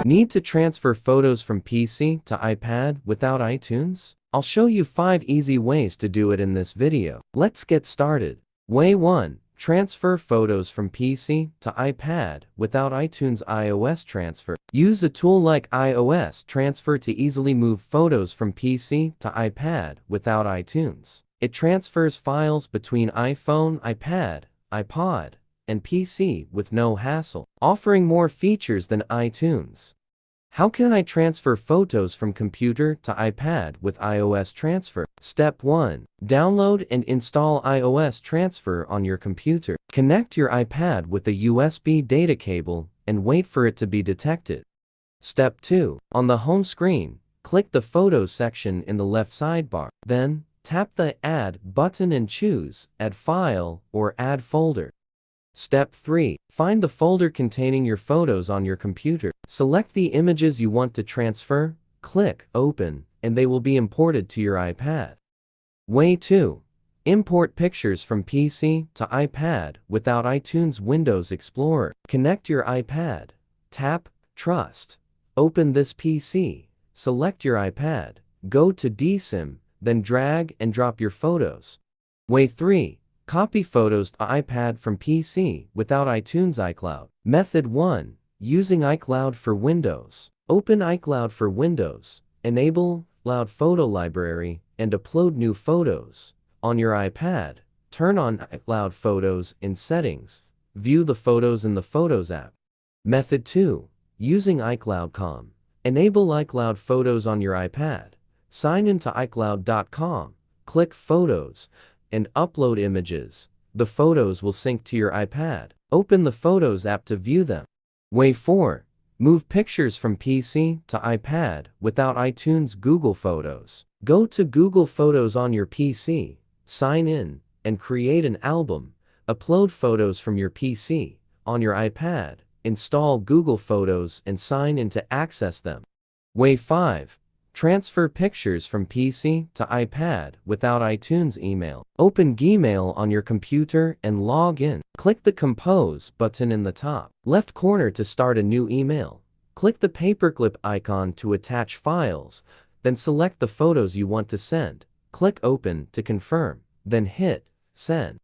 Need to transfer photos from PC to iPad without iTunes? I'll show you 5 easy ways to do it in this video. Let's get started. Way 1. Transfer photos from PC to iPad without iTunes iOS transfer. Use a tool like iOS transfer to easily move photos from PC to iPad without iTunes. It transfers files between iPhone, iPad, iPod, and PC with no hassle, offering more features than iTunes. How can I transfer photos from computer to iPad with iOS transfer? Step 1. Download and install iOS transfer on your computer. Connect your iPad with a USB data cable and wait for it to be detected. Step 2. On the home screen, click the Photos section in the left sidebar. Then, tap the Add button and choose Add File or Add Folder. Step 3. Find the folder containing your photos on your computer. Select the images you want to transfer, click Open, and they will be imported to your iPad. Way 2. Import pictures from PC to iPad without iTunes Windows Explorer. Connect your iPad. Tap Trust. Open this PC. Select your iPad. Go to DSIM, then drag and drop your photos. Way 3. Copy photos to iPad from PC without iTunes iCloud. Method 1. Using iCloud for Windows. Open iCloud for Windows, enable iCloud Photo Library, and upload new photos. On your iPad, turn on iCloud Photos in Settings. View the photos in the Photos app. Method 2. Using iCloud.com. Enable iCloud Photos on your iPad. Sign in to iCloud.com. Click Photos and upload images. The photos will sync to your iPad. Open the Photos app to view them. Way 4. Move pictures from PC to iPad without iTunes Google Photos. Go to Google Photos on your PC, sign in, and create an album. Upload photos from your PC on your iPad, install Google Photos and sign in to access them. Way 5. Transfer pictures from PC to iPad without iTunes email. Open Gmail on your computer and log in. Click the Compose button in the top left corner to start a new email. Click the paperclip icon to attach files, then select the photos you want to send. Click Open to confirm, then hit Send.